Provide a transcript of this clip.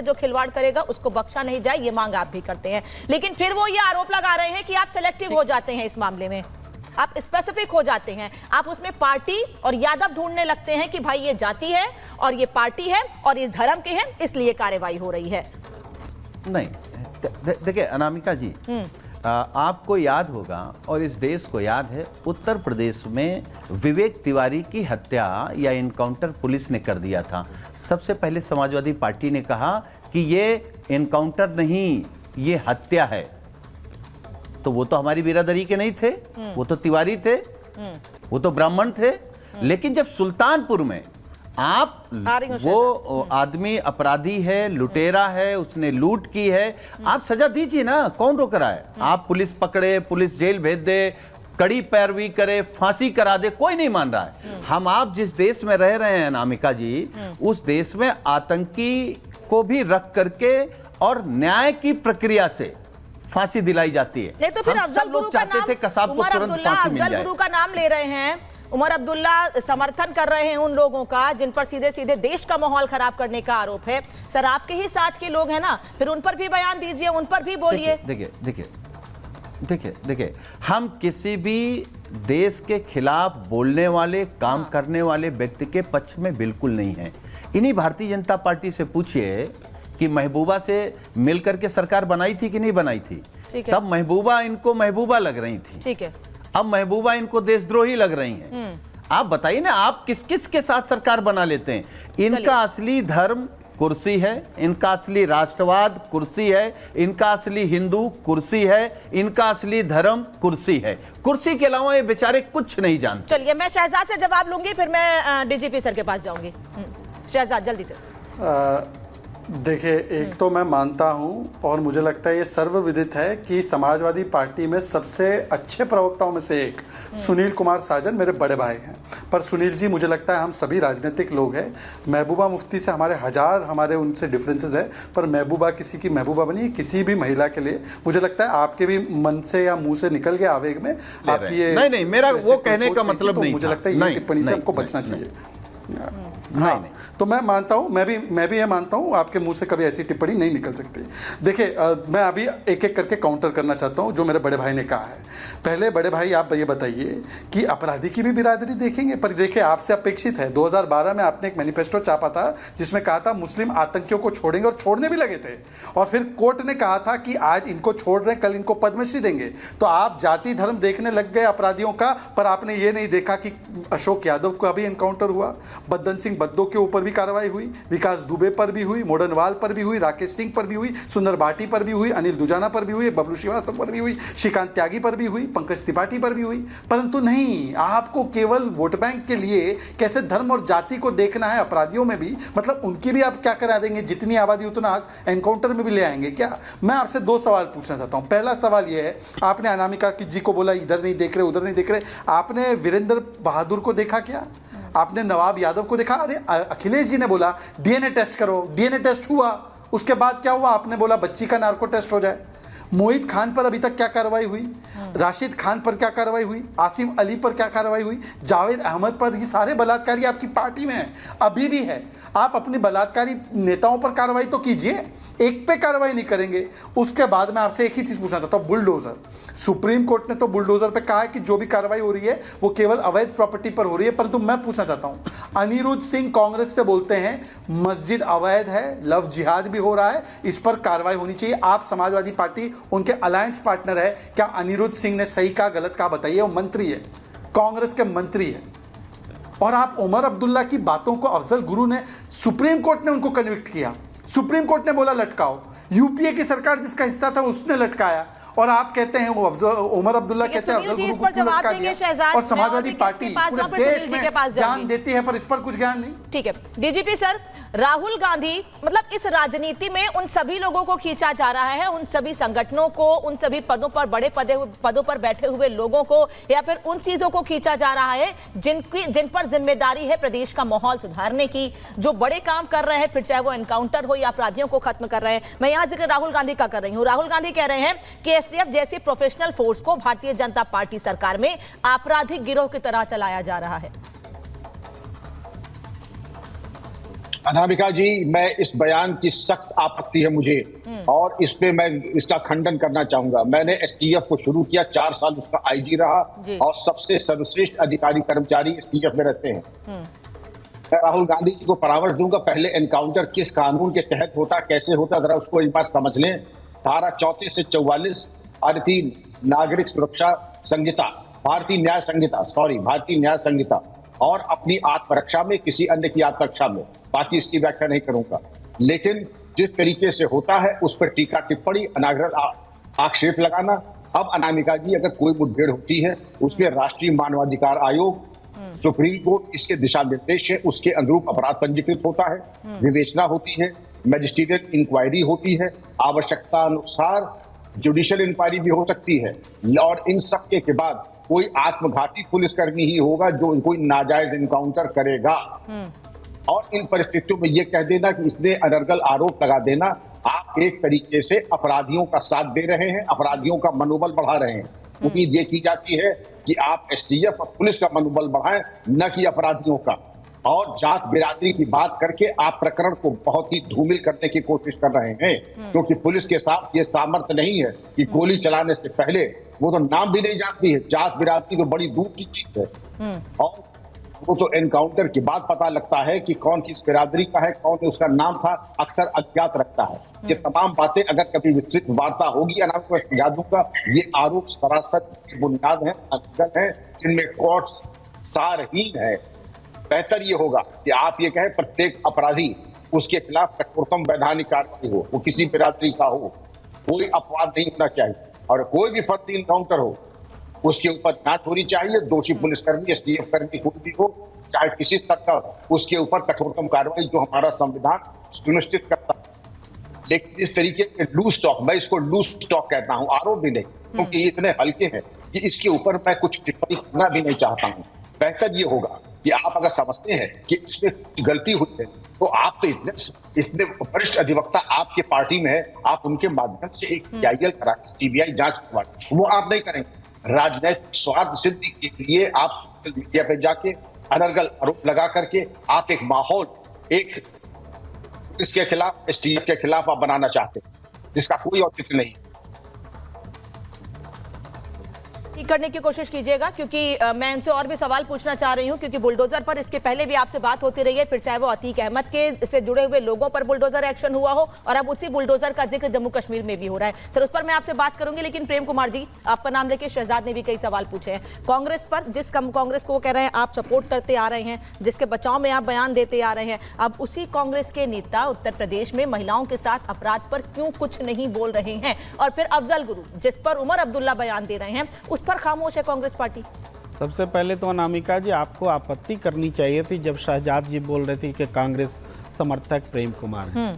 जो खिलवाड़ करेगा उसको बख्शा नहीं जाए, ये मांग आप भी करते हैं। लेकिन फिर वो ये आरोप लगा रहे हैं कि आप सेलेक्टिव हो जाते हैं, इस मामले में आप स्पेसिफिक हो जाते हैं, आप उसमें पार्टी और यादव ढूंढने लगते हैं कि भाई ये जाति है और ये पार्टी है और इस धर्म के हैं, इसलिए कार्रवाई हो रही है। नहीं, देखिए अनामिका जी, आपको याद होगा और इस देश को याद है, उत्तर प्रदेश में विवेक तिवारी की हत्या या इनकाउंटर पुलिस ने कर दिया था। सबसे पहले समाजवादी पार्टी ने कहा कि ये इनकाउंटर नहीं, ये हत्या है। तो वो तो हमारी बिरादरी के नहीं थे, वो तो तिवारी थे, वो तो ब्राह्मण थे। लेकिन जब सुल्तानपुर में आप वो आदमी अपराधी है, लुटेरा है, उसने लूट की है, आप सजा दीजिए ना, कौन रोक रहा है? आप पुलिस पकड़े, पुलिस जेल भेज दे, कड़ी पैरवी करे, फांसी करा दे, कोई नहीं मान रहा है। हम आप जिस देश में रह रहे हैं अनामिका जी, उस देश में आतंकी को भी रख करके और न्याय की प्रक्रिया से फांसी दिलाई जाती है। नहीं तो फिर अफजल गुरु का नाम, उमर अब्दुल्ला अफजल गुरु का नाम ले रहे हैं, उमर अब्दुल्ला समर्थन कर रहे हैं उन लोगों का जिन पर सीधे सीधे देश का माहौल खराब करने का आरोप है। सर आपके ही साथ के लोग हैं ना, फिर उन पर भी बयान दीजिए, उन पर भी बोलिए। देखिए, हम किसी भी देश के खिलाफ बोलने वाले, काम करने वाले व्यक्ति के पक्ष में बिल्कुल नहीं है। इन्हीं भारतीय जनता पार्टी से पूछिए कि महबूबा से मिलकर के सरकार बनाई थी कि नहीं बनाई थी? तब महबूबा इनको महबूबा लग रही थी, ठीक है। अब महबूबा इनको देशद्रोही लग रही हैं। आप बताइए ना, आप किस किस के साथ सरकार बना लेते हैं? इनका असली धर्म कुर्सी है, इनका असली राष्ट्रवाद कुर्सी है, इनका असली हिंदू कुर्सी है, इनका असली धर्म कुर्सी है। कुर्सी के अलावा ये बेचारे कुछ नहीं जानते। चलिए, मैं शहजाद से जवाब लूंगी, फिर मैं डीजीपी सर के पास जाऊंगी। शहजाद जल्दी से। देखिए, एक तो मैं मानता हूं और मुझे लगता है ये सर्वविदित है कि समाजवादी पार्टी में सबसे अच्छे प्रवक्ताओं में से एक सुनील कुमार साजन मेरे बड़े भाई हैं। पर सुनील जी, मुझे लगता है हम सभी राजनीतिक लोग हैं। महबूबा मुफ्ती से हमारे उनसे डिफरेंसेस है, पर महबूबा किसी की महबूबा बनी किसी भी महिला के लिए। मुझे लगता है आपके भी मन से या मुंह से निकल गया आवेग में आपकी ये नहीं, मेरा वो कहने का मतलब नहीं। मुझे लगता है ये टिप्पणी से हमको बचना चाहिए। हाँ, तो मैं मानता हूँ, मैं भी ये मानता हूँ, आपके मुंह से कभी ऐसी टिप्पणी नहीं निकल सकती। देखिए, मैं अभी एक एक करके काउंटर करना चाहता हूँ जो मेरे बड़े भाई ने कहा है। पहले बड़े भाई, आप ये बताइए कि अपराधी की भी बिरादरी देखेंगे? पर देखिए, आपसे अपेक्षित है, 2012 में आपने एक मैनिफेस्टो छापा था जिसमें कहा था मुस्लिम आतंकियों को छोड़ेंगे, और छोड़ने भी लगे थे। और फिर कोर्ट ने कहा था कि आज इनको छोड़ रहे हैं, कल इनको पद्मश्री देंगे। तो आप जाति धर्म देखने लग गए अपराधियों का, पर आपने ये नहीं देखा कि अशोक यादव का भी एनकाउंटर हुआ, बद्दन सिंह बद्दो के ऊपर भी कार्रवाई हुई, विकास दुबे पर भी हुई, मोडनवाल पर भी हुई, राकेश सिंह पर भी हुई, सुंदर भाटी पर भी हुई, अनिल दुजाना पर भी हुई, बबलू श्रीवास्तव पर भी हुई, श्रीकांत त्यागी पर भी हुई, पंकज त्रिपाठी पर भी हुई। परंतु नहीं, आपको केवल वोट बैंक के लिए कैसे धर्म और जाति को देखना है अपराधियों में भी, मतलब उनकी भी आप क्या करा देंगे? जितनी आबादी उतना हक एनकाउंटर में भी ले आएंगे क्या? मैं आपसे दो सवाल पूछना चाहता हूं। पहला सवाल यह है, आपने अनामिका जी को बोला इधर नहीं देख रहे, उधर नहीं देख रहे, आपने वीरेंद्र बहादुर को देखा क्या? आपने नवाब यादव को देखा? अरे अखिलेश जी ने बोला डीएनए टेस्ट करो, डीएनए टेस्ट हुआ, उसके बाद क्या हुआ? आपने बोला बच्ची का नार्को टेस्ट हो जाए। मोहित खान पर अभी तक क्या कार्रवाई हुई? राशिद खान पर क्या कार्रवाई हुई? आसिफ अली पर क्या कार्रवाई हुई? जावेद अहमद पर? ये सारे बलात्कारी आपकी पार्टी में हैं, अभी भी है। आप अपने बलात्कारी नेताओं पर कार्रवाई तो कीजिए, एक पे कार्रवाई नहीं करेंगे। उसके बाद मैं आपसे एक ही चीज पूछना चाहता हूँ, बुलडोजर। सुप्रीम कोर्ट ने तो बुलडोजर पे कहा है कि जो भी कार्रवाई हो रही है वो केवल अवैध प्रॉपर्टी पर हो रही है, परंतु मैं पूछना चाहता हूँ, अनिरुद्ध सिंह कांग्रेस से बोलते हैं मस्जिद अवैध है, लव जिहाद भी हो रहा है, इस पर कार्रवाई होनी चाहिए। आप समाजवादी पार्टी उनके अलायंस पार्टनर है, क्या अनिरुद्ध सिंह ने सही कहा गलत कहा बताइए? वो मंत्री है, कांग्रेस के मंत्री है। और आप उमर अब्दुल्ला की बातों को, अफजल गुरु ने, सुप्रीम कोर्ट ने उनको कन्विक्ट किया, सुप्रीम कोर्ट ने बोला लटकाओ, यूपीए की सरकार जिसका हिस्सा था उसने लटकाया, और आप कहते हैं उमर अब्दुल्ला कहते हैं अफजल गुरु को लटका दिया। और समाजवादी पार्टी पूरे देश में ज्ञान देती है, पर इस पर कुछ ज्ञान नहीं। ठीक है डीजीपी सर, राहुल गांधी, मतलब इस राजनीति में उन सभी लोगों को खींचा जा रहा है, उन सभी संगठनों को, उन सभी पदों पर, बड़े पदों पर बैठे हुए लोगों को, या फिर उन चीजों को खींचा जा रहा है जिन पर जिम्मेदारी है प्रदेश का माहौल सुधारने की, जो बड़े काम कर रहे हैं, फिर चाहे वो एनकाउंटर हो या अपराधियों को खत्म कर रहे हैं। मैं यहाँ जिक्र राहुल गांधी का कर रही हूँ। राहुल गांधी कह रहे हैं कि एसटीएफ जैसी प्रोफेशनल फोर्स को भारतीय जनता पार्टी सरकार में आपराधिक गिरोह की तरह चलाया जा रहा है। अनामिका जी, मैं इस बयान की सख्त आपत्ति है मुझे, और इस पे मैं इसका खंडन करना चाहूंगा। मैंने एसटीएफ को शुरू किया, 4 साल उसका आईजी रहा, और सबसे सर्वश्रेष्ठ अधिकारी कर्मचारी एसटीएफ में रहते हैं। मैं राहुल गांधी जी को परामर्श दूंगा, पहले एनकाउंटर किस कानून के तहत होता, कैसे होता, जरा उसको एक बार समझ लें। धारा 34 से 44 भारतीय नागरिक सुरक्षा संहिता, भारतीय न्याय संहिता, और अपनी आत्मरक्षा में, किसी अन्य की आत्मरक्षा में, बाकी इसकी व्याख्या नहीं करूंगा। लेकिन जिस तरीके से होता है उस पर टीका टिप्पणी, अनाग्रह आक्षेप लगाना। अब अनामिका जी, अगर कोई मुठभेड़ होती है, उसमें राष्ट्रीय मानवाधिकार आयोग, सुप्रीम कोर्ट, इसके दिशा निर्देश है, उसके अनुरूप अपराध पंजीकृत होता है, विवेचना होती है, मैजिस्ट्रेट इंक्वायरी होती है, आवश्यकता अनुसार जुडिशियल इंक्वायरी भी हो सकती है, और इन सब के बाद कोई आत्मघाती पुलिसकर्मी ही होगा जो कोई नाजायज इनकाउंटर करेगा। और इन परिस्थितियों में यह कह देना कि इसने अनर्गल आरोप लगा देना, आप एक तरीके से अपराधियों का साथ दे रहे हैं, अपराधियों का मनोबल बढ़ा रहे हैं। उम्मीद ये की जाती है कि आप एसटीएफ और पुलिस का मनोबल बढ़ाएं, न कि अपराधियों का। और जात बिरादरी की बात करके आप प्रकरण को बहुत ही धूमिल करने की कोशिश कर रहे हैं, क्योंकि पुलिस के साथ ये सामर्थ्य नहीं है कि गोली चलाने से पहले, वो तो नाम भी नहीं जानती है, जात बिरादरी तो बड़ी दूर की चीज है, और वो तो एनकाउंटर के बाद पता लगता है कि कौन किस बिरादरी का है, कौन उसका नाम था, अक्सर अज्ञात रखता है। ये तमाम बातें अगर कभी विस्तृत वार्ता होगी, अनामिका समझा दूंगा, ये आरोप सरासर बुनियाद है, अज्ञात है, जिनमें कोर्ट सारहीन है। बेहतर ये होगा कि आप ये कहें प्रत्येक अपराधी, उसके खिलाफ कठोरतम वैधानिक कार्रवाई हो, वो किसी बिरादरी का हो, कोई अपवाद नहीं होना चाहिए, और कोई भी फर्जी इनकाउंटर हो उसके ऊपर जांच होनी चाहिए। दोषी पुलिसकर्मी, एसटीएफ कर्मी कोई भी हो, चाहे किसी स्तर का, उसके ऊपर कठोरतम कार्रवाई जो हमारा संविधान सुनिश्चित करता है। लेकिन इस तरीके के लूज टॉक, मैं इसको लूज टॉक कहता हूं, आरोप भी नहीं, क्योंकि ये इतने हल्के हैं कि इसके ऊपर मैं कुछ टिप्पणी करना भी नहीं चाहता हूं। बेहतर ये होगा कि आप अगर समझते हैं कि इसमें गलती हुई है, तो आप तो इतने वरिष्ठ अधिवक्ता आपके पार्टी में है, आप उनके माध्यम से एक PIL करा के सीबीआई जांच करवाएं। वो आप नहीं करेंगे। राजनीतिक स्वार्थ सिद्धि के लिए आप सोशल मीडिया पे जाके अनर्गल आरोप लगा करके आप एक माहौल, एक इसके खिलाफ, एसटीएफ के खिलाफ आप बनाना चाहते हैं, जिसका कोई औचित्य नहीं। ठीक करने की कोशिश कीजिएगा, क्योंकि मैं इनसे और भी सवाल पूछना चाह रही हूं, क्योंकि बुलडोजर पर इसके पहले भी आपसे बात होती रही है, फिर चाहे वो अतीक अहमद के से जुड़े हुए लोगों पर बुलडोजर एक्शन हुआ हो, और अब उसी बुलडोजर का जिक्र जम्मू कश्मीर में भी हो रहा है। सर, उस पर मैं आपसे बात करूंगी, लेकिन प्रेम कुमार जी, आपका नाम लेके शहजाद ने भी कई सवाल पूछे हैं कांग्रेस पर। जिस कांग्रेस को वो कह रहे हैं आप सपोर्ट करते आ रहे हैं, जिसके बचाव में आप बयान देते आ रहे हैं, अब उसी कांग्रेस के नेता उत्तर प्रदेश में महिलाओं के साथ अपराध पर क्यों कुछ नहीं बोल रहे हैं? और फिर अफजल गुरु, जिस पर उमर अब्दुल्ला बयान दे रहे हैं, उस पर खामोश है कांग्रेस पार्टी। सबसे पहले तो अनामिका जी, आपको आपत्ति करनी चाहिए थी जब शहजाद जी बोल रहे थे कि कांग्रेस समर्थक प्रेम कुमार हैं।